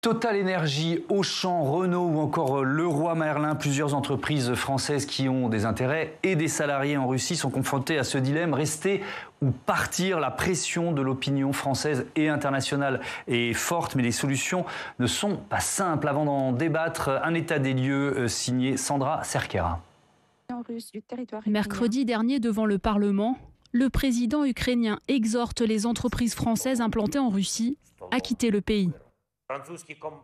Total Énergie, Auchan, Renault ou encore Leroy Merlin, plusieurs entreprises françaises qui ont des intérêts et des salariés en Russie sont confrontées à ce dilemme, rester ou partir. La pression de l'opinion française et internationale est forte, mais les solutions ne sont pas simples. Avant d'en débattre, un état des lieux signé Sandra Cerquera. Mercredi dernier, devant le Parlement, le président ukrainien exhorte les entreprises françaises implantées en Russie à quitter le pays.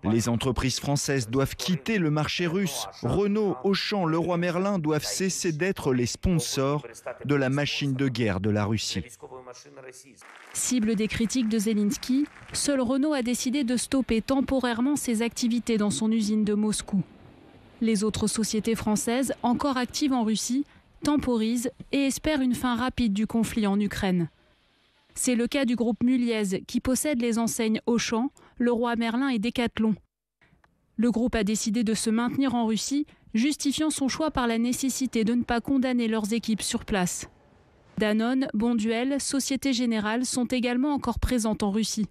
Les entreprises françaises doivent quitter le marché russe. Renault, Auchan, Leroy Merlin doivent cesser d'être les sponsors de la machine de guerre de la Russie. Cible des critiques de Zelensky, seul Renault a décidé de stopper temporairement ses activités dans son usine de Moscou. Les autres sociétés françaises, encore actives en Russie, temporisent et espèrent une fin rapide du conflit en Ukraine. C'est le cas du groupe Muliez qui possède les enseignes Auchan, Leroy Merlin et Decathlon. Le groupe a décidé de se maintenir en Russie, justifiant son choix par la nécessité de ne pas condamner leurs équipes sur place. Danone, Bonduelle, Société Générale sont également encore présentes en Russie.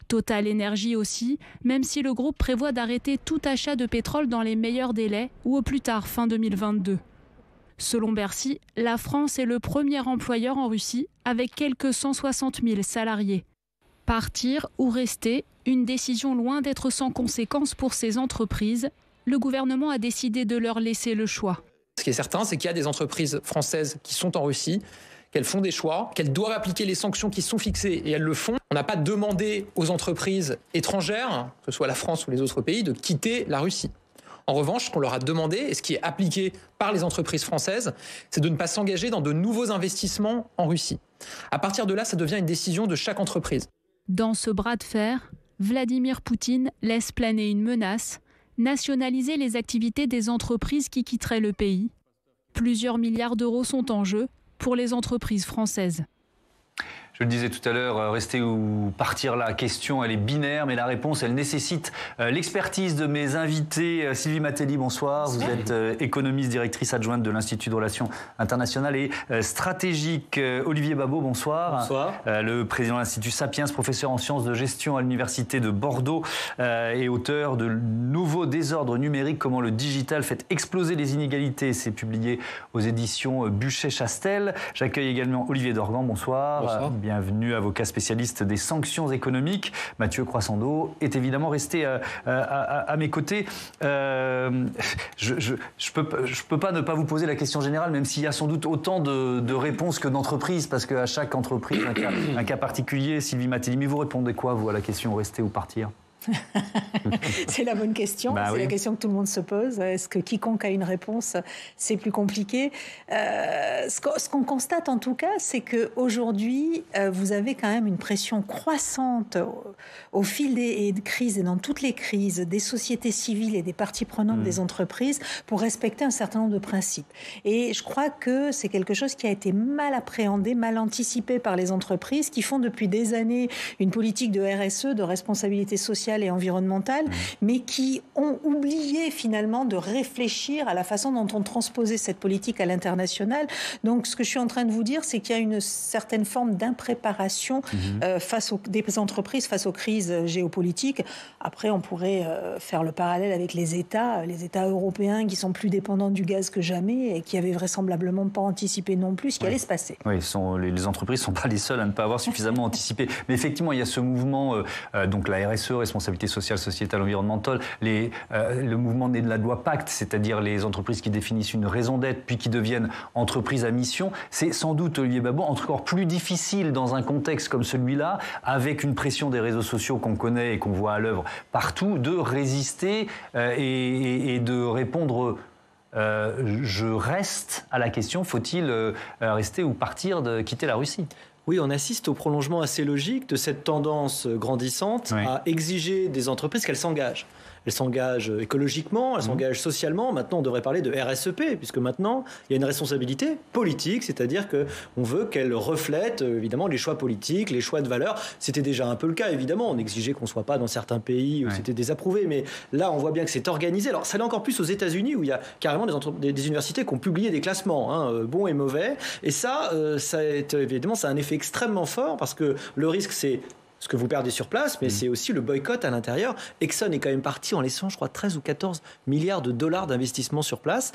Total Énergie aussi, même si le groupe prévoit d'arrêter tout achat de pétrole dans les meilleurs délais ou au plus tard fin 2022. Selon Bercy, la France est le premier employeur en Russie avec quelques 160 000 salariés. Partir ou rester, une décision loin d'être sans conséquence pour ces entreprises. Le gouvernement a décidé de leur laisser le choix. Ce qui est certain, c'est qu'il y a des entreprises françaises qui sont en Russie, qu'elles font des choix, qu'elles doivent appliquer les sanctions qui sont fixées et elles le font. On n'a pas demandé aux entreprises étrangères, que ce soit la France ou les autres pays, de quitter la Russie. En revanche, ce qu'on leur a demandé, et ce qui est appliqué par les entreprises françaises, c'est de ne pas s'engager dans de nouveaux investissements en Russie. À partir de là, ça devient une décision de chaque entreprise. Dans ce bras de fer, Vladimir Poutine laisse planer une menace, nationaliser les activités des entreprises qui quitteraient le pays. Plusieurs milliards d'euros sont en jeu pour les entreprises françaises. Je le disais tout à l'heure, rester ou partir, la question elle est binaire, mais la réponse elle nécessite l'expertise de mes invités. Sylvie Matelli, bonsoir. Vous êtes économiste, directrice adjointe de l'Institut de Relations Internationales et Stratégiques. Olivier Babot, bonsoir. Bonsoir. Le président de l'Institut Sapiens, professeur en sciences de gestion à l'Université de Bordeaux et auteur de Nouveaux désordres numériques, comment le digital fait exploser les inégalités. C'est publié aux éditions Buchet-Chastel. J'accueille également Olivier Dorgan, bonsoir. Bonsoir. Bienvenue, avocat spécialiste des sanctions économiques. Mathieu Croissando est évidemment resté à mes côtés. Je peux pas ne pas vous poser la question générale, même s'il y a sans doute autant de réponses que d'entreprises, parce qu'à chaque entreprise, un cas particulier. Sylvie Matelli, mais vous répondez quoi, vous, à la question rester ou partir ? C'est la bonne question, c'est la question que tout le monde se pose. Est-ce que quiconque a une réponse, c'est plus compliqué? Ce qu'on constate en tout cas, c'est qu'aujourd'hui, vous avez quand même une pression croissante au fil des crises et dans toutes les crises des sociétés civiles et des parties prenantes des entreprises pour respecter un certain nombre de principes. Et je crois que c'est quelque chose qui a été mal appréhendé, mal anticipé par les entreprises qui font depuis des années une politique de RSE, de responsabilité sociale et environnementale, mais qui ont oublié finalement de réfléchir à la façon dont on transposait cette politique à l'international. Donc ce que je suis en train de vous dire, c'est qu'il y a une certaine forme d'impréparation des entreprises face aux crises géopolitiques. Après, on pourrait faire le parallèle avec les États européens qui sont plus dépendants du gaz que jamais et qui avaient vraisemblablement pas anticipé non plus ce qui allait se passer. Oui, les entreprises ne sont pas les seules à ne pas avoir suffisamment anticipé. Mais effectivement, il y a ce mouvement, donc la RSE, responsabilité sociale, sociétale, environnementale, le mouvement né de la loi Pacte, c'est-à-dire les entreprises qui définissent une raison d'être puis qui deviennent entreprises à mission. C'est sans doute, Olivier Babot, encore plus difficile dans un contexte comme celui-là, avec une pression des réseaux sociaux qu'on connaît et qu'on voit à l'œuvre partout, de résister et de répondre je reste à la question, faut-il rester ou partir, quitter la Russie ? Oui, on assiste au prolongement assez logique de cette tendance grandissante à exiger des entreprises qu'elles s'engagent. Elles s'engagent écologiquement, elles s'engagent socialement. Maintenant, on devrait parler de RSEP, puisque maintenant, il y a une responsabilité politique, c'est-à-dire qu'on veut qu'elles reflètent évidemment les choix politiques, les choix de valeurs. C'était déjà un peu le cas, évidemment. On exigeait qu'on ne soit pas dans certains pays où c'était désapprouvé. Mais là, on voit bien que c'est organisé. Alors, ça l'est encore plus aux États-Unis, où il y a carrément des universités qui ont publié des classements, bons et mauvais. Et ça évidemment, ça a un effet extrêmement fort, parce que le risque, c'est ce que vous perdez sur place, mais c'est aussi le boycott à l'intérieur. Exxon est quand même parti en laissant, je crois, 13 ou 14 milliards de dollars d'investissement sur place.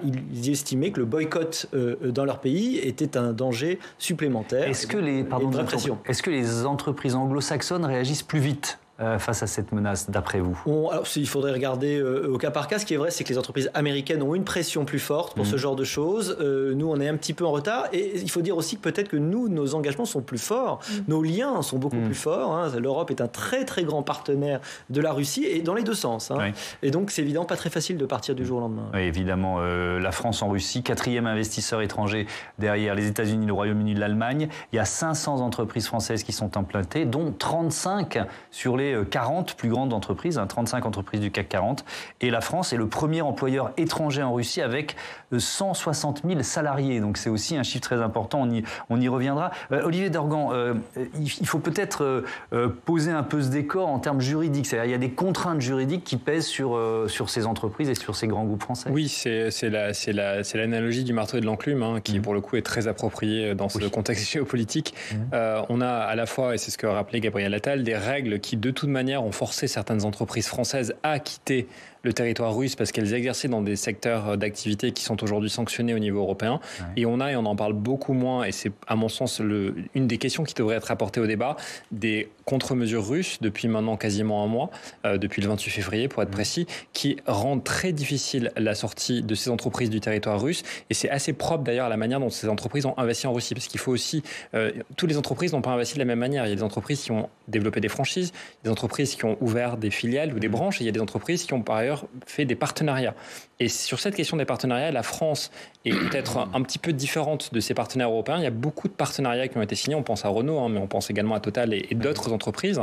Ils estimaient que le boycott dans leur pays était un danger supplémentaire. Est-ce que les entreprises anglo-saxonnes réagissent plus vite face à cette menace, d'après vous? Alors, il faudrait regarder au cas par cas. Ce qui est vrai, c'est que les entreprises américaines ont une pression plus forte pour ce genre de choses. Nous, on est un petit peu en retard. Et il faut dire aussi que peut-être que nous, nos engagements sont plus forts. Nos liens sont beaucoup plus forts. Hein. L'Europe est un très, très grand partenaire de la Russie, et dans les deux sens. Hein. Oui. Et donc, c'est évidemment pas très facile de partir du jour au lendemain. Oui, évidemment. La France en Russie, 4e investisseur étranger derrière les États-Unis, le Royaume-Uni, l'Allemagne. Il y a 500 entreprises françaises qui sont implantées, dont 35 sur les 40 plus grandes entreprises, 35 entreprises du CAC 40. Et la France est le premier employeur étranger en Russie avec 160 000 salariés. Donc c'est aussi un chiffre très important, on y reviendra. Olivier Dorgan, il faut peut-être poser un peu ce décor en termes juridiques. C'est-à-dire il y a des contraintes juridiques qui pèsent sur ces entreprises et sur ces grands groupes français. Oui, c'est l'analogie du marteau et de l'enclume, qui pour le coup est très appropriée dans ce contexte géopolitique. On a à la fois, et c'est ce que rappelait Gabriel Attal, des règles qui de toute manière ont forcé certaines entreprises françaises à quitter le territoire russe parce qu'elles exerçaient dans des secteurs d'activité qui sont aujourd'hui sanctionnés au niveau européen. Ouais. Et on en parle beaucoup moins, et c'est à mon sens une des questions qui devrait être apportée au débat, des contre-mesures russes depuis maintenant quasiment un mois, depuis le 28 février pour être précis, qui rendent très difficile la sortie de ces entreprises du territoire russe. Et c'est assez propre d'ailleurs à la manière dont ces entreprises ont investi en Russie, parce qu'il faut aussi... toutes les entreprises n'ont pas investi de la même manière. Il y a des entreprises qui ont développé des franchises, des entreprises qui ont ouvert des filiales ou des branches, et il y a des entreprises qui ont par ailleurs fait des partenariats. Et sur cette question des partenariats, la France est peut-être un petit peu différente de ses partenaires européens. Il y a beaucoup de partenariats qui ont été signés. On pense à Renault, mais on pense également à Total et d'autres entreprises.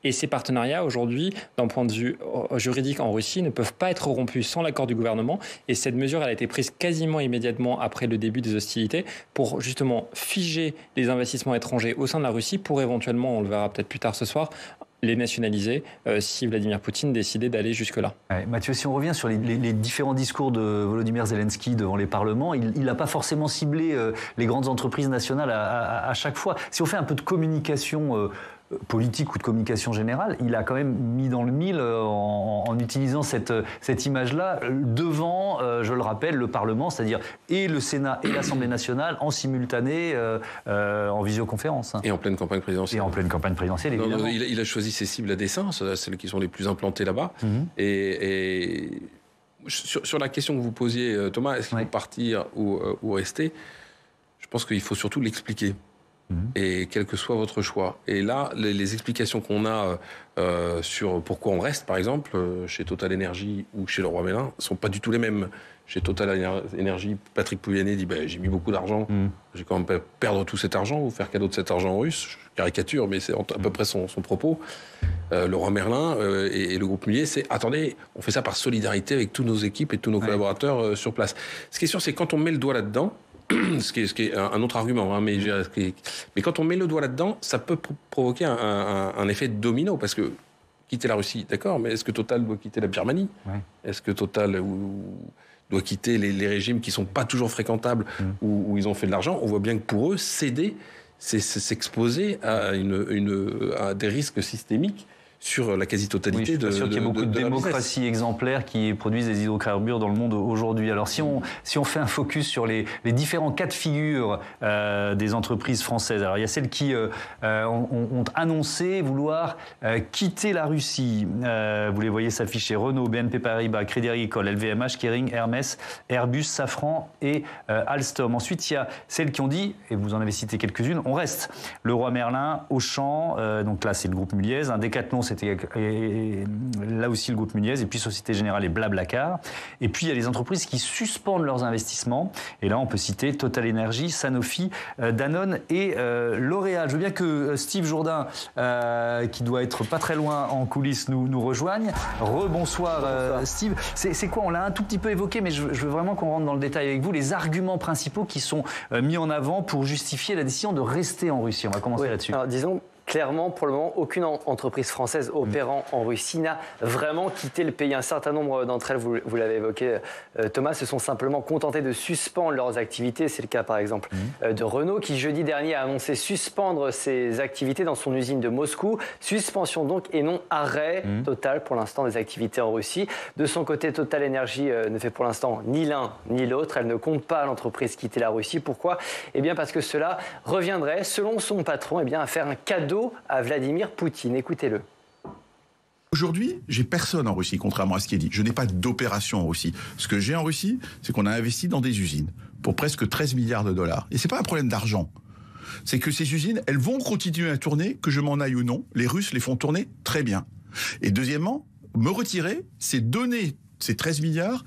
Et ces partenariats, aujourd'hui, d'un point de vue juridique en Russie, ne peuvent pas être rompus sans l'accord du gouvernement. Et cette mesure, elle a été prise quasiment immédiatement après le début des hostilités pour justement figer les investissements étrangers au sein de la Russie pour éventuellement, on le verra peut-être plus tard ce soir, les nationaliser si Vladimir Poutine décidait d'aller jusque-là. Ouais, Mathieu, si on revient sur les différents discours de Volodymyr Zelensky devant les parlements, il n'a pas forcément ciblé les grandes entreprises nationales à chaque fois. Si on fait un peu de communication politique ou de communication générale, il a quand même mis dans le mille en utilisant cette image-là devant, je le rappelle, le Parlement, c'est-à-dire et le Sénat et l'Assemblée nationale en simultané en visioconférence. Et en pleine campagne présidentielle. Et en pleine campagne présidentielle, évidemment. Non, il a choisi ses cibles à dessein, celles qui sont les plus implantées là-bas. Et sur la question que vous posiez, Thomas, est-ce qu'il faut partir ou rester? Je pense qu'il faut surtout l'expliquer. Et quel que soit votre choix. Et là, les explications qu'on a sur pourquoi on reste, par exemple, chez Total Energy ou chez Leroy Merlin, ne sont pas du tout les mêmes. Chez Total Energy, Patrick Pouyanné dit j'ai mis beaucoup d'argent, j'ai quand même pas perdre tout cet argent ou faire cadeau de cet argent russe. Je caricature, mais c'est à peu près son propos. Leroy Merlin et le groupe Mulliez, c'est attendez, on fait ça par solidarité avec toutes nos équipes et tous nos collaborateurs sur place. Ce qui est sûr, c'est quand on met le doigt là-dedans, ce qui est un autre argument, mais quand on met le doigt là-dedans, ça peut provoquer un effet domino, parce que quitter la Russie, d'accord, mais est-ce que Total doit quitter la Birmanie? Est-ce que Total doit quitter les régimes qui ne sont pas toujours fréquentables, où ils ont fait de l'argent? On voit bien que pour eux, céder, c'est s'exposer à des risques systémiques sur la quasi-totalité je suis sûr qu'il y a beaucoup de démocraties exemplaires qui produisent des hydrocarbures dans le monde aujourd'hui. Alors si on fait un focus sur les différents cas de figure des entreprises françaises, alors il y a celles qui ont annoncé vouloir quitter la Russie. Vous les voyez s'afficher: Renault, BNP Paribas, Crédit Agricole, LVMH, Kering, Hermès, Airbus, Safran et Alstom. Ensuite, il y a celles qui ont dit, et vous en avez cité quelques-unes, on reste. Leroy Merlin, Auchan, donc là c'est le groupe Mulliez, Decathlon, c'était là aussi le groupe Mulliez, et puis Société Générale et Blablacar. Et puis il y a les entreprises qui suspendent leurs investissements. Et là on peut citer Total Energy, Sanofi, Danone et L'Oréal. Je veux bien que Steve Jourdain, qui doit être pas très loin en coulisses, nous rejoigne. Rebonsoir Steve. C'est quoi? On l'a un tout petit peu évoqué, mais je veux vraiment qu'on rentre dans le détail avec vous. Les arguments principaux qui sont mis en avant pour justifier la décision de rester en Russie. On va commencer là-dessus. Alors disons, Clairement, pour le moment, aucune entreprise française opérant en Russie n'a vraiment quitté le pays. Un certain nombre d'entre elles, vous l'avez évoqué, Thomas, se sont simplement contentées de suspendre leurs activités. C'est le cas, par exemple, de Renault, qui jeudi dernier a annoncé suspendre ses activités dans son usine de Moscou. Suspension donc et non arrêt total pour l'instant des activités en Russie. De son côté, Total Energy ne fait pour l'instant ni l'un ni l'autre. Elle ne compte pas l'entreprise quitter la Russie. Pourquoi ? Eh bien parce que cela reviendrait, selon son patron, à faire un cadeau à Vladimir Poutine. Écoutez-le. Aujourd'hui, j'ai personne en Russie, contrairement à ce qui est dit. Je n'ai pas d'opération en Russie. Ce que j'ai en Russie, c'est qu'on a investi dans des usines pour presque 13 milliards de dollars. Et c'est pas un problème d'argent. C'est que ces usines, elles vont continuer à tourner, que je m'en aille ou non. Les Russes les font tourner très bien. Et deuxièmement, me retirer, c'est donner ces 13 milliards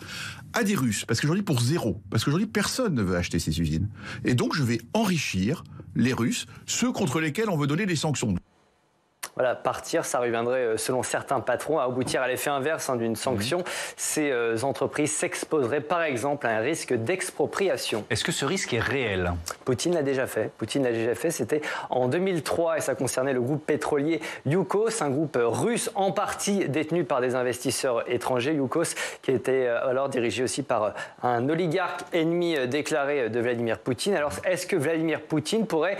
à des Russes. Parce qu'aujourd'hui, pour zéro. Parce qu'aujourd'hui, personne ne veut acheter ces usines. Et donc, je vais enrichir les Russes, ceux contre lesquels on veut donner des sanctions. Voilà, partir, ça reviendrait, selon certains patrons, à aboutir à l'effet inverse d'une sanction. Ces entreprises s'exposeraient, par exemple, à un risque d'expropriation. Est-ce que ce risque est réel ? Poutine l'a déjà fait. C'était en 2003 et ça concernait le groupe pétrolier Yukos, un groupe russe en partie détenu par des investisseurs étrangers. Yukos, qui était alors dirigé aussi par un oligarque ennemi déclaré de Vladimir Poutine. Alors, est-ce que Vladimir Poutine pourrait,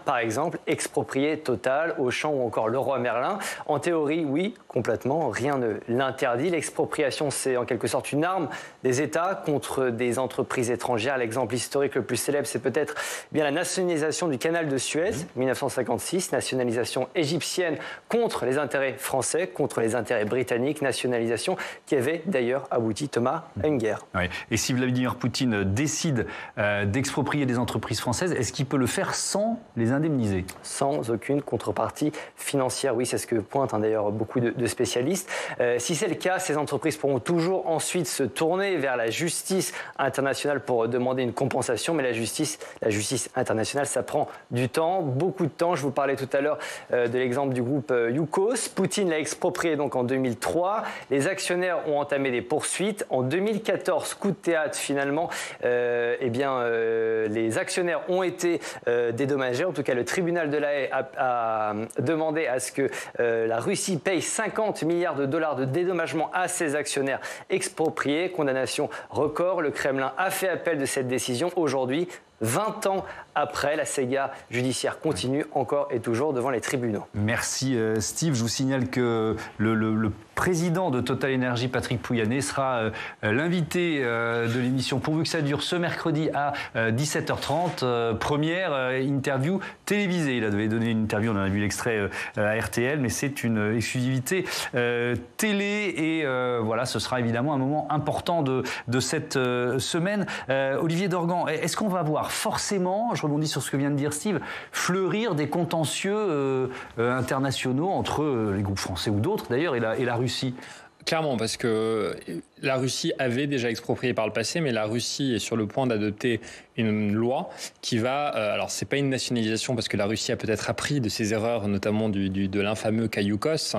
par exemple, exproprier Total, Auchan ou encore Leroy Merlin? En théorie, oui, complètement, rien ne l'interdit. L'expropriation, c'est en quelque sorte une arme des États contre des entreprises étrangères. L'exemple historique le plus célèbre, c'est peut-être la nationalisation du canal de Suez, 1956, nationalisation égyptienne contre les intérêts français, contre les intérêts britanniques, nationalisation qui avait d'ailleurs abouti, Thomas, à une guerre. Oui. Et si Vladimir Poutine décide d'exproprier des entreprises françaises, est-ce qu'il peut le faire sans les indemniser ? Sans aucune contrepartie financière, oui, c'est ce que pointent d'ailleurs beaucoup de spécialistes. Si c'est le cas, ces entreprises pourront toujours ensuite se tourner vers la justice internationale pour demander une compensation, mais la justice internationale, ça prend du temps, beaucoup de temps. Je vous parlais tout à l'heure de l'exemple du groupe Yukos. Poutine l'a exproprié donc en 2003. Les actionnaires ont entamé des poursuites. En 2014, coup de théâtre finalement, les actionnaires ont été dédommagés. En tout cas, le tribunal de La Haye a demandé à ce que la Russie paye 50 milliards de dollars de dédommagement à ses actionnaires expropriés. Condamnation record. Le Kremlin a fait appel de cette décision. Aujourd'hui, 20 ans après, la saga judiciaire continue encore et toujours devant les tribunaux. Merci Steve. Je vous signale que le président de Total Energy, Patrick Pouyanné, sera l'invité de l'émission Pourvu que ça dure ce mercredi à 17h30. Première interview télévisée. Il avait donné une interview, on en a vu l'extrait à RTL, mais c'est une exclusivité télé et voilà, ce sera évidemment un moment important de cette semaine. Olivier Dorgan, est-ce qu'on va voir forcément, je rebondis sur ce que vient de dire Steve, fleurir des contentieux internationaux entre les groupes français ou d'autres d'ailleurs et la Russie? Clairement, parce que la Russie avait déjà exproprié par le passé, mais la Russie est sur le point d'adopter une loi qui va... alors, c'est pas une nationalisation, parce que la Russie a peut-être appris de ses erreurs, notamment de l'infameux cas Yukos,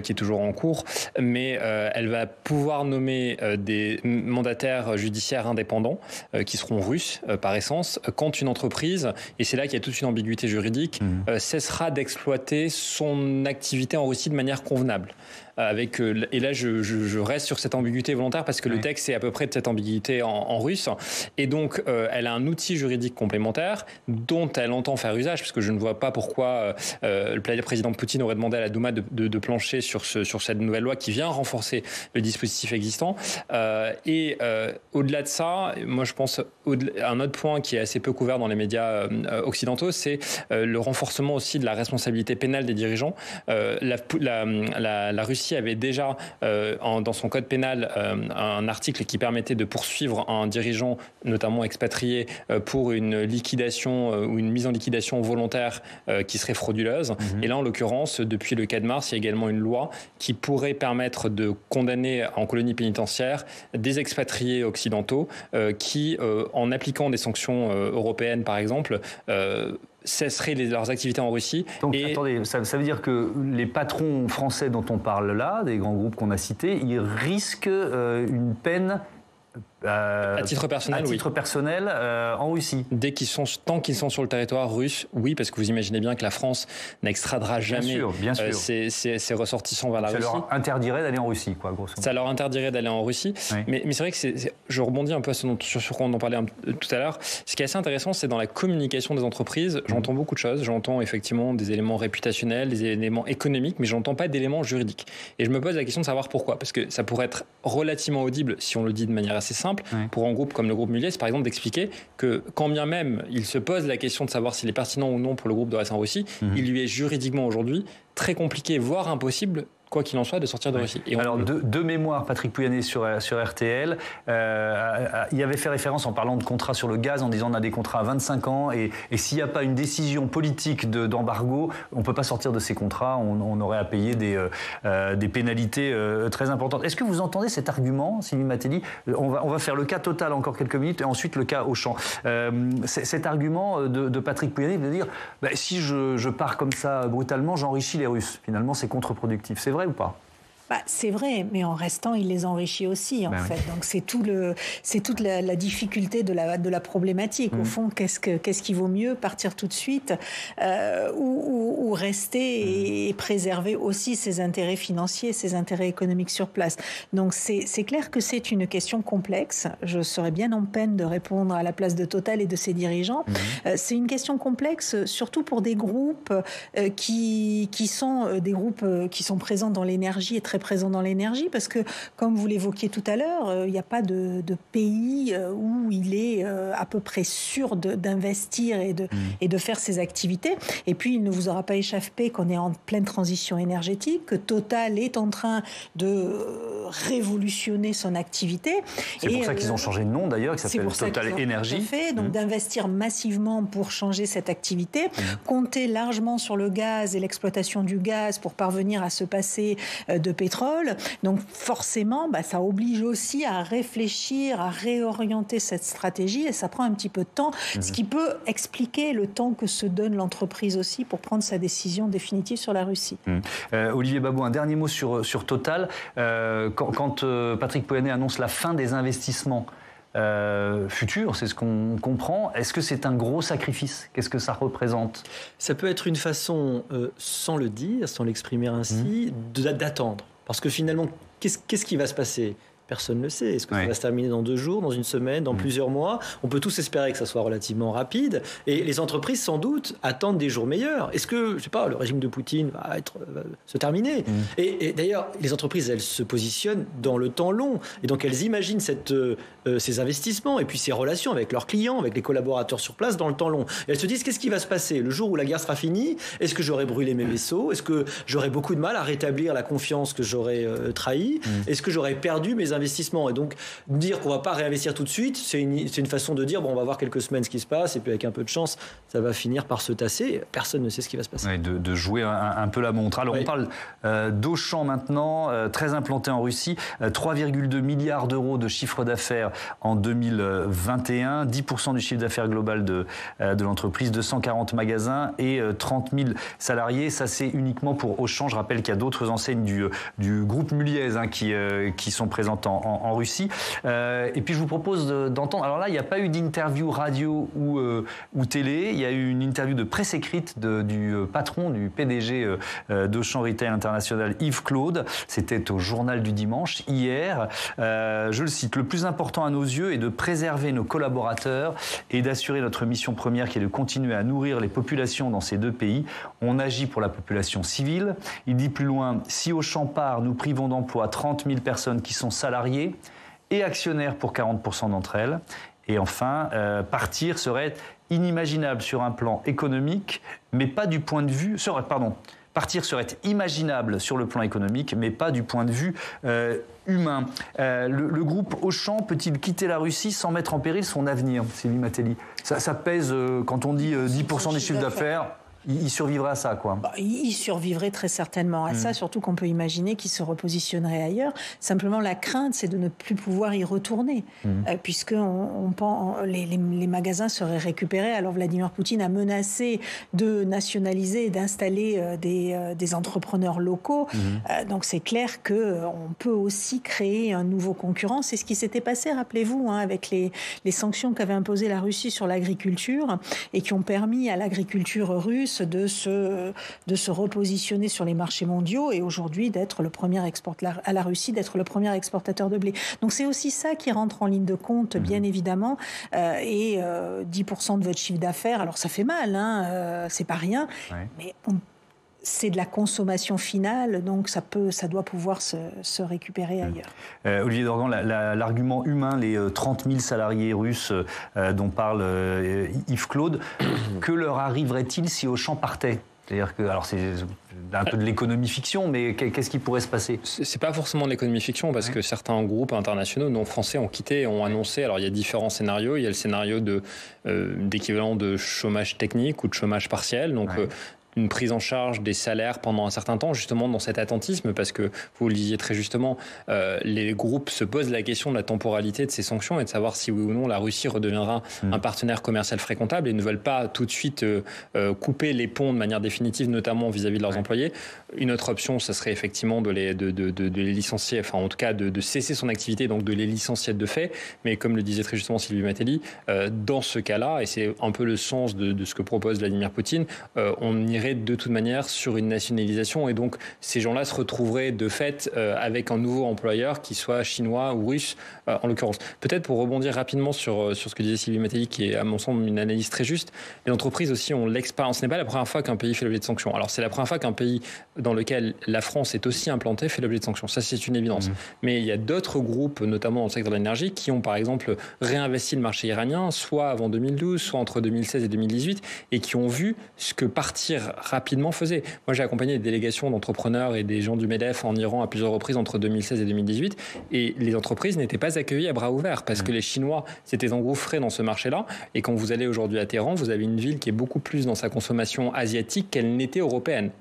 qui est toujours en cours, mais elle va pouvoir nommer des mandataires judiciaires indépendants, qui seront russes, par essence, quand une entreprise, et c'est là qu'il y a toute une ambiguïté juridique, cessera d'exploiter son activité en Russie de manière convenable. Et là, je reste sur cette ambiguïté volontaire parce que le texte est à peu près de cette ambiguïté en russe. Et donc, elle a un outil juridique complémentaire dont elle entend faire usage, parce que je ne vois pas pourquoi le président Poutine aurait demandé à la Douma de plancher sur cette nouvelle loi qui vient renforcer le dispositif existant. Au-delà de ça, moi, je pense un autre point qui est assez peu couvert dans les médias occidentaux, c'est le renforcement aussi de la responsabilité pénale des dirigeants. La Russie avait déjà dans son code pénal un article qui permettait de poursuivre un dirigeant, notamment expatrié, pour une liquidation ou une mise en liquidation volontaire qui serait frauduleuse. Et là, en l'occurrence, depuis le 4 mars, il y a également une loi qui pourrait permettre de condamner en colonie pénitentiaire des expatriés occidentaux qui, en appliquant des sanctions européennes, par exemple, cesseraient leurs activités en Russie. Donc, attendez, ça veut dire que les patrons français dont on parle là, des grands groupes qu'on a cités, ils risquent une peine À titre personnel, à titre personnel, en Russie. Tant qu'ils sont sur le territoire russe, oui, parce que vous imaginez bien que la France n'extradera jamais bien sûr. Ses ressoritsants vers la Russie. Ça leur interdirait d'aller en Russie, quoi, grosso modo. Ça leur interdirait d'aller en Russie. Oui. Mais c'est vrai que je rebondis un peu sur quoi on en parlait tout à l'heure. Ce qui est assez intéressant, c'est dans la communication des entreprises. J'entends beaucoup de choses. J'entends effectivement des éléments réputationnels, des éléments économiques, mais je n'entends pas d'éléments juridiques. Et je me pose la question de savoir pourquoi. Parce que ça pourrait être relativement audible, si on le dit de manière assez simple, pour un groupe comme le groupe Muliez, par exemple, d'expliquer que quand bien même il se pose la question de savoir s'il est pertinent ou non pour le groupe de rester en Russie, il lui est juridiquement aujourd'hui très compliqué, voire impossible, quoi qu'il en soit, de sortir de Russie. Et alors, de mémoire, Patrick Pouyanné sur RTL, il avait fait référence en parlant de contrats sur le gaz, en disant on a des contrats à 25 ans, et s'il n'y a pas une décision politique d'embargo, on ne peut pas sortir de ces contrats, on aurait à payer des pénalités très importantes. Est-ce que vous entendez cet argument, Sylvie Matelli ? On va faire le cas Total encore quelques minutes, et ensuite le cas Auchan. Cet argument de Patrick Pouyanné de dire si je pars comme ça brutalement, j'enrichis les Russes. Finalement, c'est contre-productif. C'est vrai ou pas ? C'est vrai, mais en restant, il les enrichit aussi, en fait. Donc, c'est toute la difficulté de la problématique. Au fond, qu'est-ce qui vaut mieux, partir tout de suite ou rester et préserver aussi ses intérêts financiers, ses intérêts économiques sur place. Donc, c'est clair que c'est une question complexe. Je serais bien en peine de répondre à la place de Total et de ses dirigeants. C'est une question complexe, surtout pour des groupes qui sont des groupes qui sont présents dans l'énergie et très présent dans l'énergie, parce que, comme vous l'évoquiez tout à l'heure, il n'y a pas de pays où il est à peu près sûr d'investir et de faire ses activités. Et puis, il ne vous aura pas échappé qu'on est en pleine transition énergétique, que Total est en train de révolutionner son activité. C'est pour ça qu'ils ont changé de nom, d'ailleurs, qui s'appelle Total Énergie. Tout à fait, donc d'investir massivement pour changer cette activité, compter largement sur le gaz et l'exploitation du gaz pour parvenir à se passer de pétrole. Donc forcément, ça oblige aussi à réfléchir, à réorienter cette stratégie, et ça prend un petit peu de temps, ce qui peut expliquer le temps que se donne l'entreprise aussi pour prendre sa décision définitive sur la Russie. Olivier Babot, un dernier mot sur Total. Quand Patrick Pouyanné annonce la fin des investissements futur, c'est ce qu'on comprend. Est-ce que c'est un gros sacrifice ? Qu'est-ce que ça représente ? Ça peut être une façon, sans le dire, sans l'exprimer ainsi, d'attendre. Parce que finalement, qu'est-ce qui va se passer ? Personne ne le sait. Est-ce que ça va se terminer dans 2 jours, dans 1 semaine, dans plusieurs mois ? On peut tous espérer que ça soit relativement rapide. Et les entreprises, sans doute, attendent des jours meilleurs. Est-ce que, je sais pas, le régime de Poutine va se terminer ? Et d'ailleurs, les entreprises, elles se positionnent dans le temps long. Et donc, elles imaginent ces investissements et puis ces relations avec leurs clients, avec les collaborateurs sur place dans le temps long. Et elles se disent, qu'est-ce qui va se passer ? Le jour où la guerre sera finie, est-ce que j'aurai brûlé mes vaisseaux ? Est-ce que j'aurai beaucoup de mal à rétablir la confiance que j'aurais trahie ? Est-ce que j'aurais perdu mes investissements ? Et donc, dire qu'on ne va pas réinvestir tout de suite, c'est une façon de dire, on va voir quelques semaines ce qui se passe, et puis avec un peu de chance, ça va finir par se tasser. Personne ne sait ce qui va se passer. Oui, de jouer un peu la montre. Alors, on parle d'Auchan maintenant, très implanté en Russie, 3,2 milliards d'euros de chiffre d'affaires en 2021, 10% du chiffre d'affaires global de l'entreprise, 240 magasins et 30 000 salariés. Ça, c'est uniquement pour Auchan. Je rappelle qu'il y a d'autres enseignes du groupe Muliez qui sont présentes en Russie. Et puis, je vous propose d'entendre... Alors là, il n'y a pas eu d'interview radio ou télé. Il y a eu une interview de presse écrite du patron, du PDG d'Auchan Retail International, Yves Claude. C'était au Journal du Dimanche, hier. Je le cite. « Le plus important à nos yeux est de préserver nos collaborateurs et d'assurer notre mission première qui est de continuer à nourrir les populations dans ces 2 pays. On agit pour la population civile. » Il dit plus loin, « Si Auchan part, nous privons d'emploi 30 000 personnes qui sont salariés et actionnaires pour 40% d'entre elles. » Et enfin, partir serait inimaginable sur un plan économique, mais pas du point de vue... Partir serait imaginable sur le plan économique, mais pas du point de vue humain. Le groupe Auchan peut-il quitter la Russie sans mettre en péril son avenir, Sylvie Matelli ? Ça pèse, quand on dit 10% des chiffres d'affaires... Il survivrait à ça, quoi. Il survivrait très certainement à ça, surtout qu'on peut imaginer qu'il se repositionnerait ailleurs. Simplement, la crainte, c'est de ne plus pouvoir y retourner, puisque les magasins seraient récupérés. Alors Vladimir Poutine a menacé de nationaliser et d'installer des entrepreneurs locaux. Donc c'est clair qu'on peut aussi créer un nouveau concurrent. C'est ce qui s'était passé, rappelez-vous, avec les sanctions qu'avait imposées la Russie sur l'agriculture et qui ont permis à l'agriculture russe de se repositionner sur les marchés mondiaux et aujourd'hui d'être le premier à la Russie d'être le premier exportateur de blé. Donc c'est aussi ça qui rentre en ligne de compte, bien évidemment. Et 10% de votre chiffre d'affaires, alors ça fait mal, c'est pas rien, mais c'est de la consommation finale, donc ça doit pouvoir se récupérer ailleurs. Olivier Dorgan, l'argument humain, les 30 000 salariés russes dont parle Yves Claude, que leur arriverait-il si Auchan partait ? C'est-à-dire que, alors c'est un peu de l'économie fiction, mais qu'est-ce qui pourrait se passer ? C'est pas forcément de l'économie fiction, parce que certains groupes internationaux non français ont quitté, ont annoncé. Alors il y a différents scénarios. Il y a le scénario d'équivalent de chômage technique ou de chômage partiel. Donc une prise en charge des salaires pendant un certain temps, justement dans cet attentisme, parce que vous le disiez très justement, les groupes se posent la question de la temporalité de ces sanctions et de savoir si oui ou non la Russie redeviendra un partenaire commercial fréquentable et ne veulent pas tout de suite couper les ponts de manière définitive, notamment vis-à-vis de leurs employés. Une autre option, ce serait effectivement de les licencier, enfin en tout cas de cesser son activité, donc de les licencier de fait. Mais comme le disait très justement Sylvie Matelli, dans ce cas-là, et c'est un peu le sens de ce que propose Vladimir Poutine, on irait de toute manière sur une nationalisation et donc ces gens-là se retrouveraient de fait avec un nouveau employeur qui soit chinois ou russe en l'occurrence. Peut-être pour rebondir rapidement sur ce que disait Sylvie Matelli, qui est à mon sens une analyse très juste, les entreprises aussi ont l'expérience. Ce n'est pas la première fois qu'un pays fait l'objet de sanctions. Alors c'est la première fois qu'un pays dans lequel la France est aussi implantée fait l'objet de sanctions. Ça c'est une évidence. Mais il y a d'autres groupes, notamment dans le secteur de l'énergie, qui ont par exemple réinvesti le marché iranien, soit avant 2012, soit entre 2016 et 2018, et qui ont vu ce que partir rapidement faisait. Moi, j'ai accompagné des délégations d'entrepreneurs et des gens du MEDEF en Iran à plusieurs reprises entre 2016 et 2018, et les entreprises n'étaient pas accueillies à bras ouverts parce que les Chinois s'étaient engouffrés dans ce marché-là. Et quand vous allez aujourd'hui à Téhéran, vous avez une ville qui est beaucoup plus dans sa consommation asiatique qu'elle n'était européenne,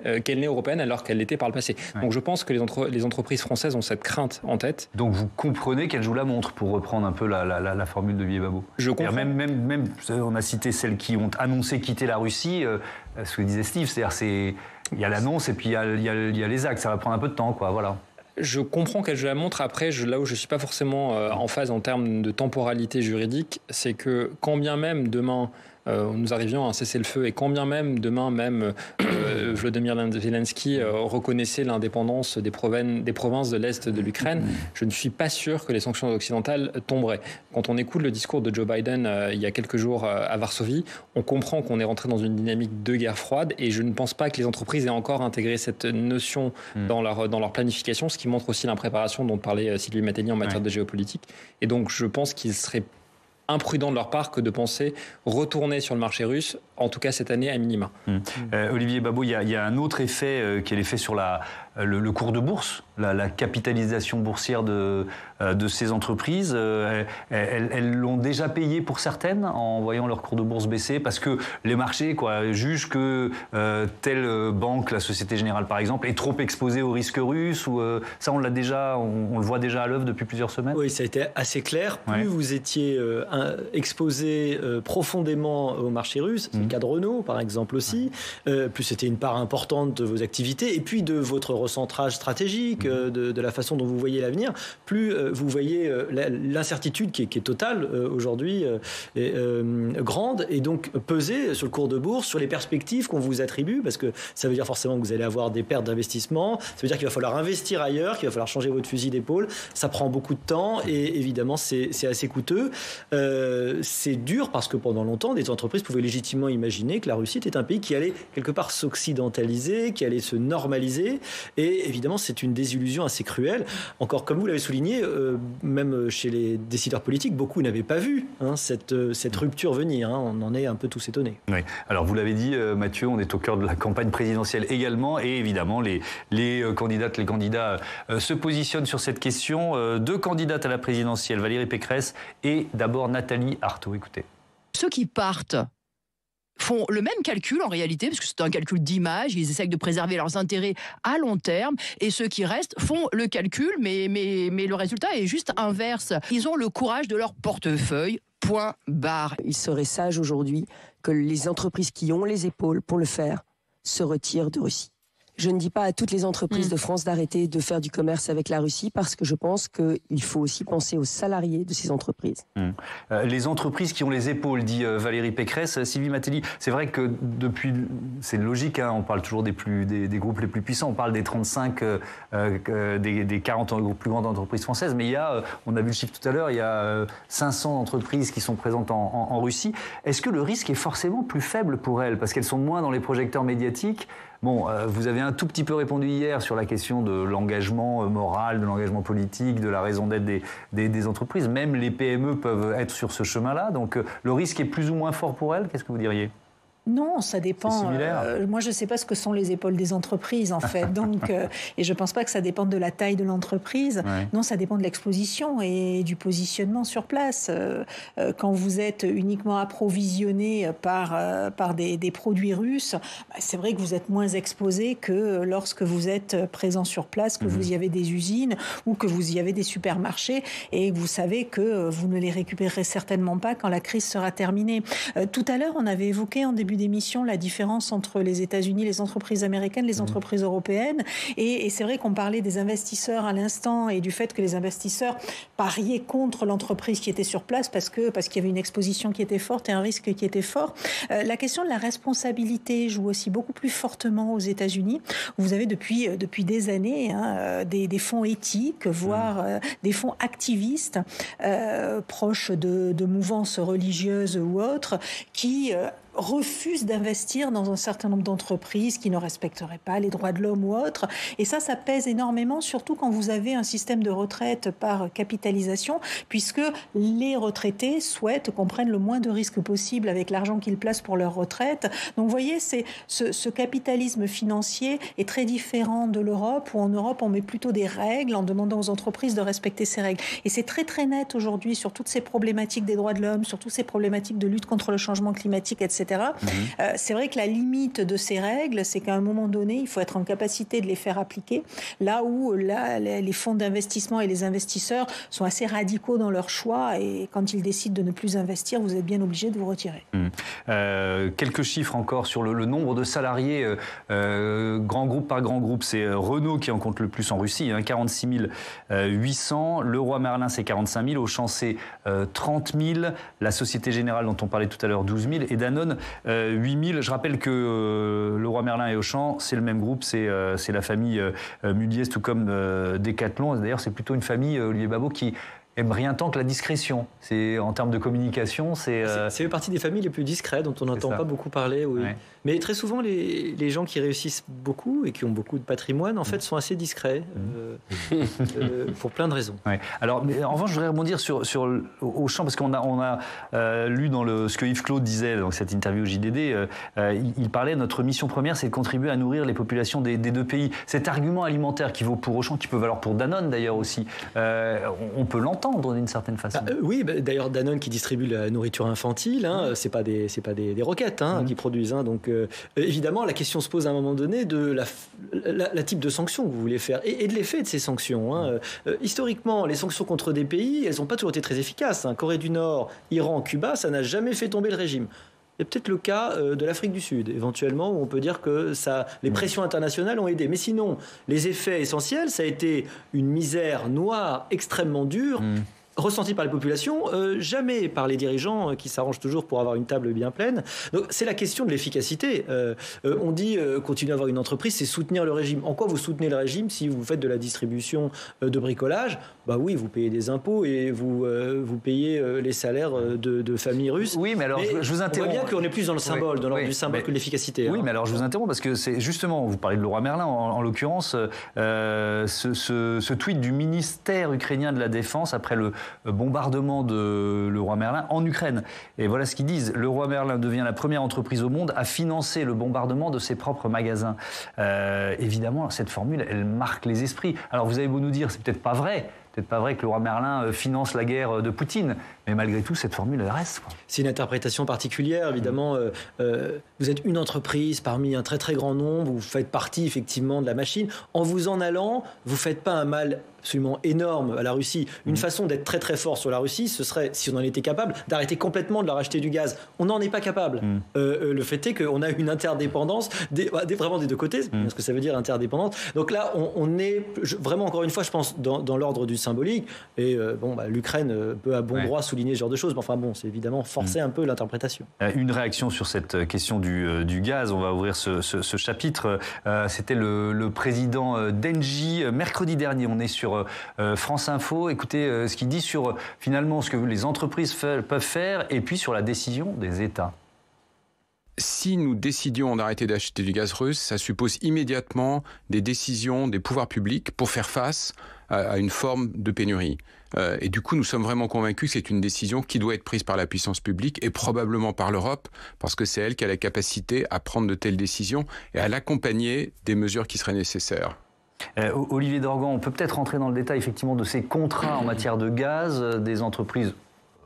alors qu'elle l'était par le passé. Donc, je pense que les entreprises françaises ont cette crainte en tête. Donc, vous comprenez qu'elles jouent la montre, pour reprendre un peu la formule de Villers-Babot. Je comprends. Même, on a cité celles qui ont annoncé quitter la Russie. Ce que disait Steve, c'est-à-dire il y a l'annonce et puis il y a les actes. Ça va prendre un peu de temps, quoi. Voilà. Je comprends qu'elle joue la montre. Après, là où je ne suis pas forcément en phase en termes de temporalité juridique, c'est que quand bien même demain nous arrivions à un cessez-le-feu et quand bien même demain même Volodymyr Zelensky reconnaissait l'indépendance des provinces de l'Est de l'Ukraine, je ne suis pas sûr que les sanctions occidentales tomberaient. Quand on écoute le discours de Joe Biden il y a quelques jours à Varsovie, on comprend qu'on est rentré dans une dynamique de guerre froide et je ne pense pas que les entreprises aient encore intégré cette notion dans leur planification, ce qui montre aussi l'impréparation dont parlait Sylvie Matelli en matière de géopolitique. Et donc je pense qu'il serait imprudent de leur part que de penser retourner sur le marché russe, en tout cas cette année à minima. Olivier Babot, il y a un autre effet qui est l'effet sur le cours de bourse, la capitalisation boursière de ces entreprises. Elles l'ont déjà payé pour certaines en voyant leur cours de bourse baisser parce que les marchés jugent que telle banque, la Société Générale par exemple, est trop exposée au risque russe. Ça, on le voit déjà à l'œuvre depuis plusieurs semaines. Oui, ça a été assez clair. Plus vous étiez exposé profondément au marché russe, c'est le cas de Renault par exemple aussi, plus c'était une part importante de vos activités et puis de votre recentrage stratégique, de la façon dont vous voyez l'avenir, plus vous voyez l'incertitude qui est totale aujourd'hui, grande, et donc peser sur le cours de bourse, sur les perspectives qu'on vous attribue, parce que ça veut dire forcément que vous allez avoir des pertes d'investissement, ça veut dire qu'il va falloir investir ailleurs, qu'il va falloir changer votre fusil d'épaule, ça prend beaucoup de temps et évidemment c'est assez coûteux. C'est dur parce que pendant longtemps, des entreprises pouvaient légitimement imaginer que la Russie était un pays qui allait quelque part s'occidentaliser, qui allait se normaliser, et évidemment c'est une désillusion assez cruelle. Encore comme vous l'avez souligné, même chez les décideurs politiques, beaucoup n'avaient pas vu cette rupture venir. On en est un peu tous étonnés. Oui. Alors vous l'avez dit, Mathieu, on est au cœur de la campagne présidentielle également, et évidemment les candidates, les candidats se positionnent sur cette question. Deux candidates à la présidentielle, Valérie Pécresse et d'abord Nathalie Arthaud. Écoutez. Ceux qui partent font le même calcul en réalité, parce que c'est un calcul d'image, ils essayent de préserver leurs intérêts à long terme, et ceux qui restent font le calcul, mais le résultat est juste inverse. Ils ont le courage de leur portefeuille, point barre. Il serait sage aujourd'hui que les entreprises qui ont les épaules pour le faire se retirent de Russie. Je ne dis pas à toutes les entreprises de France d'arrêter de faire du commerce avec la Russie parce que je pense qu'il faut aussi penser aux salariés de ces entreprises. Les entreprises qui ont les épaules, dit Valérie Pécresse. Sylvie Matelli, c'est vrai que depuis, c'est logique, hein, on parle toujours des groupes les plus puissants, on parle des 35, des 40 plus grandes entreprises françaises, mais il y a, on a vu le chiffre tout à l'heure, il y a 500 entreprises qui sont présentes en Russie. Est-ce que le risque est forcément plus faible pour elles parce qu'elles sont moins dans les projecteurs médiatiques? Bon, vous avez un tout petit peu répondu hier sur la question de l'engagement moral, de l'engagement politique, de la raison d'être des entreprises. Même les PME peuvent être sur ce chemin-là. Donc le risque est plus ou moins fort pour elles. Qu'est-ce que vous diriez ? Non, ça dépend. Moi, je ne sais pas ce que sont les épaules des entreprises, en fait. Donc, et je ne pense pas que ça dépende de la taille de l'entreprise. Ouais. Non, ça dépend de l'exposition et du positionnement sur place. Quand vous êtes uniquement approvisionné par des produits russes, c'est vrai que vous êtes moins exposé que lorsque vous êtes présent sur place, que vous y avez des usines ou que vous y avez des supermarchés et que vous savez que vous ne les récupérerez certainement pas quand la crise sera terminée. Tout à l'heure, on avait évoqué en début d'émission la différence entre les États-Unis, les entreprises américaines, les entreprises européennes. Et c'est vrai qu'on parlait des investisseurs à l'instant et du fait que les investisseurs pariaient contre l'entreprise qui était sur place parce qu'il y avait une exposition qui était forte et un risque qui était fort. La question de la responsabilité joue aussi beaucoup plus fortement aux États-Unis. Vous avez depuis des années des fonds éthiques, voire des fonds activistes proches de mouvances religieuses ou autres qui refusent d'investir dans un certain nombre d'entreprises qui ne respecteraient pas les droits de l'homme ou autres. Et ça pèse énormément, surtout quand vous avez un système de retraite par capitalisation, puisque les retraités souhaitent qu'on prenne le moins de risques possible avec l'argent qu'ils placent pour leur retraite. Donc vous voyez, ce capitalisme financier est très différent de l'Europe, où en Europe, on met plutôt des règles en demandant aux entreprises de respecter ces règles. Et c'est très très net aujourd'hui sur toutes ces problématiques des droits de l'homme, sur toutes ces problématiques de lutte contre le changement climatique, etc. C'est vrai que la limite de ces règles, c'est qu'à un moment donné, il faut être en capacité de les faire appliquer. Là où les fonds d'investissement et les investisseurs sont assez radicaux dans leur choix et quand ils décident de ne plus investir, vous êtes bien obligé de vous retirer. Quelques chiffres encore sur le nombre de salariés, grand groupe par grand groupe. C'est Renault qui en compte le plus en Russie, 46 800. Leroy Merlin, c'est 45 000. Auchan, c'est 30 000. La Société Générale, dont on parlait tout à l'heure, 12 000. Et Danone, 8 000. Je rappelle que Leroy Merlin et Auchan, c'est le même groupe, c'est la famille Mulliez, tout comme Decathlon. D'ailleurs, c'est plutôt une famille, Olivier Babot, qui aime rien tant que la discrétion. C'est, en termes de communication, c'est fait partie des familles les plus discrètes, dont on n'entend pas beaucoup parler. Oui. Ouais. Mais très souvent, les gens qui réussissent beaucoup et qui ont beaucoup de patrimoine, en fait, sont assez discrets pour plein de raisons. Ouais. Alors, mais en revanche, je voudrais rebondir sur Auchan, parce qu'on a lu dans ce que Yves Claude disait dans cette interview au JDD, il parlait, notre mission première, c'est de contribuer à nourrir les populations des deux pays. Cet argument alimentaire qui vaut pour Auchan, qui peut valoir pour Danone d'ailleurs aussi, on peut l'entendre d'une certaine façon. Oui, d'ailleurs, Danone qui distribue la nourriture infantile, c'est pas des roquettes qui produisent, donc évidemment, la question se pose à un moment donné de la type de sanctions que vous voulez faire et de l'effet de ces sanctions. Historiquement, les sanctions contre des pays, elles n'ont pas toujours été très efficaces. Corée du Nord, Iran, Cuba, ça n'a jamais fait tomber le régime. Il y a peut-être le cas de l'Afrique du Sud, éventuellement, où on peut dire que les pressions internationales ont aidé. Mais sinon, les effets essentiels, ça a été une misère noire extrêmement dure, ressenti par les populations, jamais par les dirigeants qui s'arrangent toujours pour avoir une table bien pleine. Donc c'est la question de l'efficacité. On dit continuer à avoir une entreprise, c'est soutenir le régime. En quoi vous soutenez le régime si vous faites de la distribution de bricolage ? Bah oui, vous payez des impôts et vous payez les salaires de familles russes. Oui, mais alors je vous interromps. On voit bien qu'on est plus dans le symbole, dans l'ordre du symbole que de l'efficacité. Oui, mais alors je vous interromps parce que c'est justement, vous parlez de Leroy Merlin en l'occurrence, ce tweet du ministère ukrainien de la Défense après le bombardement de Leroy Merlin en Ukraine. Et voilà ce qu'ils disent. Leroy Merlin devient la première entreprise au monde à financer le bombardement de ses propres magasins. Évidemment, cette formule, elle marque les esprits. Alors vous avez beau nous dire, c'est peut-être pas vrai. peut-être pas vrai que le roi Merlin finance la guerre de Poutine. Mais malgré tout, cette formule, elle reste. C'est une interprétation particulière, évidemment. Vous êtes une entreprise parmi un très très grand nombre, vous faites partie effectivement de la machine. En vous en allant, vous ne faites pas un mal absolument énorme à la Russie. Une façon d'être très très fort sur la Russie, ce serait, si on en était capable, d'arrêter complètement de leur acheter du gaz. On n'en est pas capable. Le fait est qu'on a une interdépendance, vraiment des deux côtés, ce que ça veut dire interdépendance. Donc là, on est vraiment, encore une fois, je pense, dans l'ordre du symbolique. Et l'Ukraine peut à bon droit souligner ce genre de choses. Mais enfin bon, c'est évidemment forcer un peu l'interprétation. Une réaction sur cette question du gaz. On va ouvrir ce chapitre. C'était le président d'Engie mercredi dernier. On est sur France Info. Écoutez ce qu'il dit sur finalement ce que les entreprises peuvent faire et puis sur la décision des États. Si nous décidions d'arrêter d'acheter du gaz russe, ça suppose immédiatement des décisions des pouvoirs publics pour faire face à une forme de pénurie. Et du coup, nous sommes vraiment convaincus que c'est une décision qui doit être prise par la puissance publique et probablement par l'Europe, parce que c'est elle qui a la capacité à prendre de telles décisions et à l'accompagner des mesures qui seraient nécessaires. Olivier Dorgan, on peut peut-être rentrer dans le détail effectivement de ces contrats en matière de gaz des entreprises,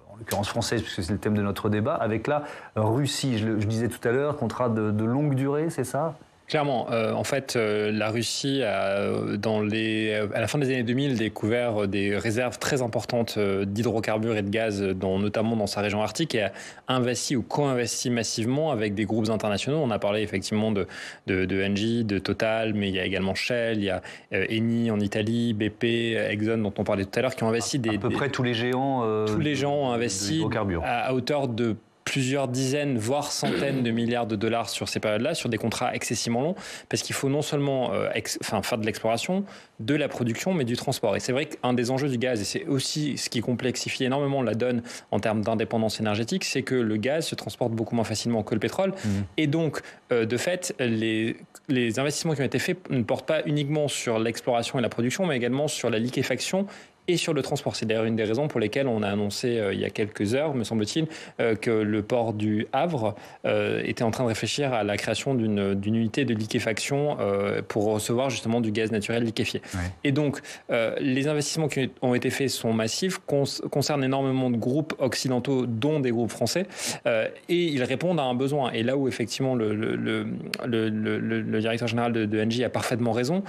en l'occurrence françaises, puisque c'est le thème de notre débat, avec la Russie. Je disais tout à l'heure, contrat de longue durée, c'est ça ? Clairement, en fait, la Russie a, à la fin des années 2000, découvert des réserves très importantes d'hydrocarbures et de gaz, notamment dans sa région arctique, et a investi ou co-investi massivement avec des groupes internationaux. On a parlé effectivement de Engie, de Total, mais il y a également Shell, il y a Eni en Italie, BP, Exxon, dont on parlait tout à l'heure, qui ont investi à peu près tous les géants ont investi à hauteur de plusieurs dizaines, voire centaines de milliards de dollars sur ces périodes-là, sur des contrats excessivement longs, parce qu'il faut non seulement faire de l'exploration, de la production, mais du transport. Et c'est vrai qu'un des enjeux du gaz, et c'est aussi ce qui complexifie énormément la donne en termes d'indépendance énergétique, c'est que le gaz se transporte beaucoup moins facilement que le pétrole. Et donc, de fait, les investissements qui ont été faits ne portent pas uniquement sur l'exploration et la production, mais également sur la liquéfaction et sur le transport. C'est d'ailleurs une des raisons pour lesquelles on a annoncé il y a quelques heures, me semble-t-il, que le port du Havre était en train de réfléchir à la création d'une unité de liquéfaction pour recevoir justement du gaz naturel liquéfié. Ouais. Et donc, les investissements qui ont été faits sont massifs, concernent énormément de groupes occidentaux, dont des groupes français, et ils répondent à un besoin. Et là où effectivement le directeur général de Engie a parfaitement raison,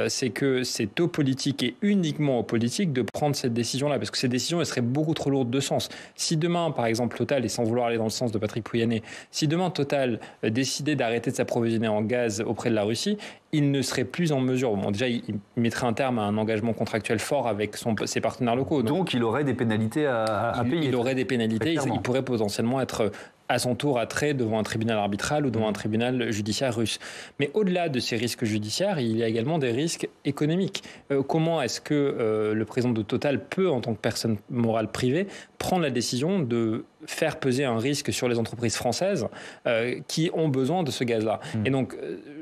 c'est que c'est aux politiques et uniquement aux politiques de prendre cette décision-là, parce que ces décisions, elles seraient beaucoup trop lourdes de sens. Si demain, par exemple, Total, et sans vouloir aller dans le sens de Patrick Pouyanné, si demain Total décidait d'arrêter de s'approvisionner en gaz auprès de la Russie, il ne serait plus en mesure, déjà il mettrait un terme à un engagement contractuel fort avec ses partenaires locaux. Donc il aurait des pénalités à payer. Il aurait des pénalités, il pourrait potentiellement être à son tour attrait devant un tribunal arbitral ou devant un tribunal judiciaire russe. Mais au-delà de ces risques judiciaires, il y a également des risques économiques. Comment est-ce que le président de Total peut, en tant que personne morale privée, prendre la décision de faire peser un risque sur les entreprises françaises qui ont besoin de ce gaz-là. Et donc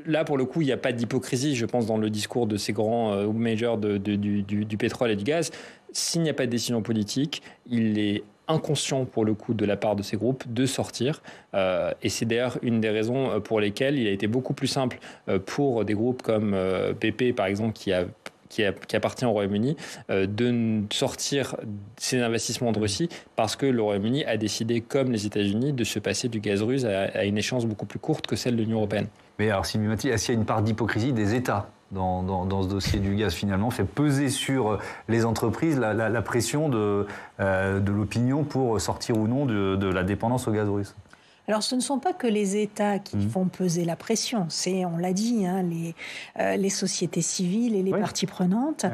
là, pour le coup, il n'y a pas d'hypocrisie, je pense, dans le discours de ces grands majors du pétrole et du gaz. S'il n'y a pas de décision politique, il est inconscient pour le coup de la part de ces groupes de sortir. Et c'est d'ailleurs une des raisons pour lesquelles il a été beaucoup plus simple pour des groupes comme BP, par exemple, qui appartient au Royaume-Uni, de sortir ses investissements de Russie parce que le Royaume-Uni a décidé, comme les États-Unis, de se passer du gaz russe à une échéance beaucoup plus courte que celle de l'Union européenne. Mais alors, Sylvie Mati, est-ce qu'il y a une part d'hypocrisie des États dans ce dossier du gaz, finalement, fait peser sur les entreprises la pression de l'opinion pour sortir ou non de la dépendance au gaz russe? Alors, ce ne sont pas que les États qui font peser la pression. C'est, on l'a dit, les sociétés civiles et les parties prenantes.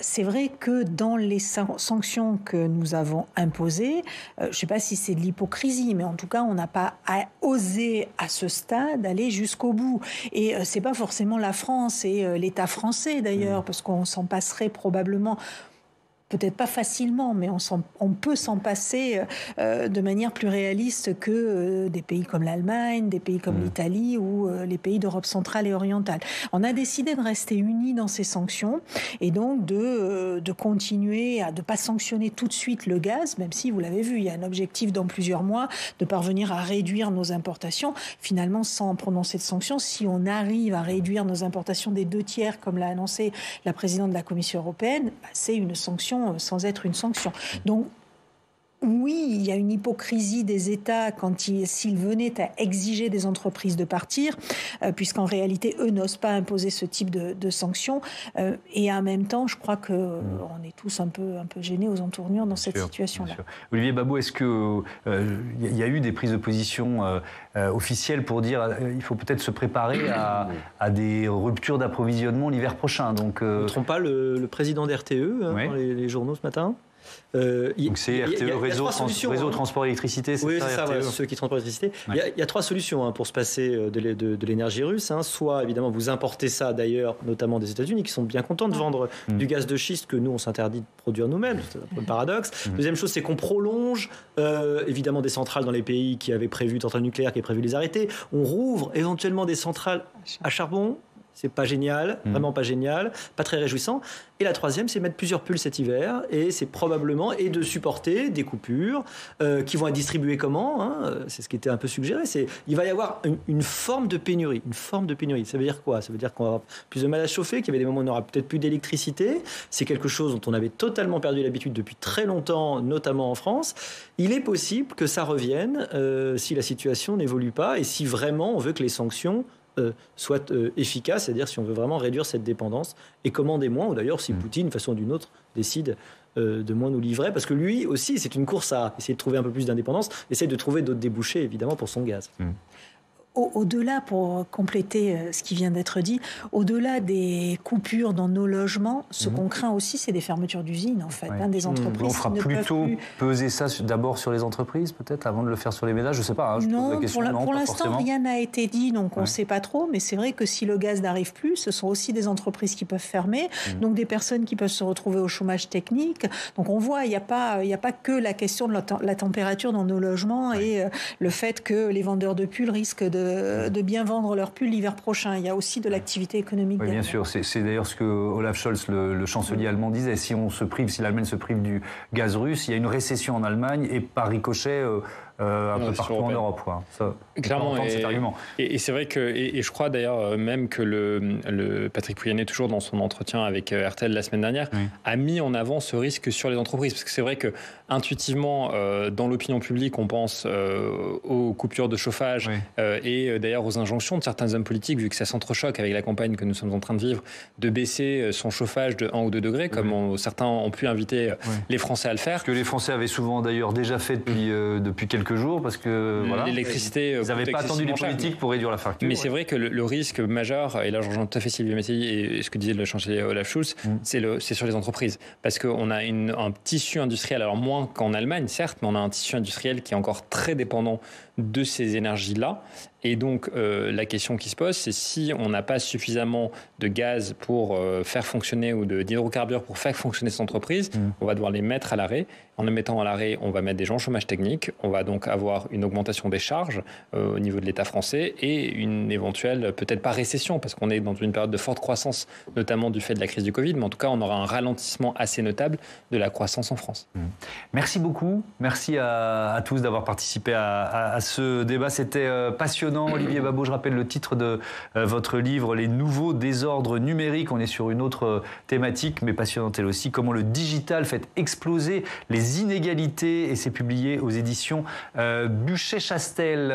C'est vrai que dans les sanctions que nous avons imposées, je ne sais pas si c'est de l'hypocrisie, mais en tout cas, on n'a pas osé à ce stade aller jusqu'au bout. Et ce n'est pas forcément la France et l'État français, d'ailleurs, parce qu'on s'en passerait probablement... Peut-être pas facilement, mais on peut s'en passer de manière plus réaliste que des pays comme l'Allemagne, des pays comme l'Italie ou les pays d'Europe centrale et orientale. On a décidé de rester unis dans ces sanctions et donc de continuer à ne pas sanctionner tout de suite le gaz, même si, vous l'avez vu, il y a un objectif dans plusieurs mois de parvenir à réduire nos importations. Finalement, sans prononcer de sanctions, si on arrive à réduire nos importations des 2 tiers, comme l'a annoncé la présidente de la Commission européenne, c'est une sanction sanction sans être une sanction. Donc, oui, il y a une hypocrisie des États s'ils venaient à exiger des entreprises de partir, puisqu'en réalité, eux n'osent pas imposer ce type de sanctions. Et en même temps, je crois qu'on est tous un peu gênés aux entournures dans cette situation-là. Olivier Babot, est-ce qu'il y a eu des prises de position officielles pour dire qu'il faut peut-être se préparer à des ruptures d'approvisionnement l'hiver prochain? Donc, ne me trompe pas, le président d'RTE, dans les journaux ce matin. Donc c'est RTE, réseau transport électricité, oui, c'est ça, voilà, ceux qui transportent l'électricité. Ouais. Il y a 3 solutions pour se passer de l'énergie russe. Soit, évidemment, vous importez ça, d'ailleurs, notamment des États-Unis, qui sont bien contents de vendre du gaz de schiste que nous, on s'interdit de produire nous-mêmes. C'est un peu le paradoxe. Deuxième chose, c'est qu'on prolonge, évidemment, des centrales dans les pays qui avaient prévu, centrales nucléaires, qui avaient prévu les arrêter. On rouvre éventuellement des centrales à charbon. C'est pas génial, vraiment pas génial, pas très réjouissant. Et la troisième, c'est mettre plusieurs pulls cet hiver, et c'est probablement de supporter des coupures qui vont être distribuées comment, c'est ce qui était un peu suggéré. Il va y avoir une forme de pénurie, Ça veut dire quoi? Ça veut dire qu'on va avoir plus de mal à chauffer, qu'il y avait des moments où on n'aura peut-être plus d'électricité. C'est quelque chose dont on avait totalement perdu l'habitude depuis très longtemps, notamment en France. Il est possible que ça revienne si la situation n'évolue pas et si vraiment on veut que les sanctions soit efficace, c'est-à-dire si on veut vraiment réduire cette dépendance et commander moins, ou d'ailleurs si Poutine, d'une façon ou d'une autre, décide de moins nous livrer, parce que lui aussi, c'est une course à essayer de trouver un peu plus d'indépendance, essayer de trouver d'autres débouchés, évidemment, pour son gaz. Au-delà, pour compléter ce qui vient d'être dit, au-delà des coupures dans nos logements, ce qu'on craint aussi, c'est des fermetures d'usines, en fait, des entreprises. On fera plutôt peser ça d'abord sur les entreprises, peut-être, avant de le faire sur les ménages, je ne sais pas. Non, pour l'instant, rien n'a été dit, donc on ne sait pas trop, mais c'est vrai que si le gaz n'arrive plus, ce sont aussi des entreprises qui peuvent fermer, donc des personnes qui peuvent se retrouver au chômage technique. Donc on voit, il n'y a pas que la question de la température dans nos logements et le fait que les vendeurs de pulls risquent de bien vendre leurs pulls l'hiver prochain. Il y a aussi de l'activité économique. Oui, bien sûr. C'est d'ailleurs ce que Olaf Scholz, le chancelier allemand, disait. Si l'Allemagne se prive du gaz russe, il y a une récession en Allemagne et par ricochet un peu partout en Europe. Ça, clairement. Et c'est vrai que, et je crois d'ailleurs même que le Patrick Pouyanné, toujours dans son entretien avec RTL la semaine dernière, a mis en avant ce risque sur les entreprises. Parce que c'est vrai que intuitivement, dans l'opinion publique, on pense aux coupures de chauffage et d'ailleurs aux injonctions de certains hommes politiques, vu que ça s'entrechoque avec la campagne que nous sommes en train de vivre, de baisser son chauffage de 1 ou 2 degrés, comme certains ont pu inviter les Français à le faire. Ce que les Français avaient souvent d'ailleurs déjà fait depuis quelques jours, parce que l'électricité, ils n'avaient pas attendu les politiques pour réduire la facture. Mais c'est vrai que le risque majeur, et là je rejoins tout à fait Sylvie Métayer et ce que disait le chancelier Olaf Scholz, c'est sur les entreprises. Parce qu'on a un tissu industriel, alors moins qu'en Allemagne certes, mais on a un tissu industriel qui est encore très dépendant de ces énergies-là. Et donc, la question qui se pose, c'est si on n'a pas suffisamment de gaz pour faire fonctionner ou d'hydrocarbures pour faire fonctionner cette entreprise, on va devoir les mettre à l'arrêt. En les mettant à l'arrêt, on va mettre des gens au chômage technique. On va donc avoir une augmentation des charges au niveau de l'État français et une éventuelle, peut-être pas récession, parce qu'on est dans une période de forte croissance, notamment du fait de la crise du Covid, mais en tout cas, on aura un ralentissement assez notable de la croissance en France. Merci beaucoup. Merci à tous d'avoir participé à ce débat. C'était passionnant. Olivier Babot, je rappelle le titre de votre livre, Les nouveaux désordres numériques. On est sur une autre thématique, mais passionnante elle aussi. Comment le digital fait exploser les inégalités. Et c'est publié aux éditions Buchet-Chastel.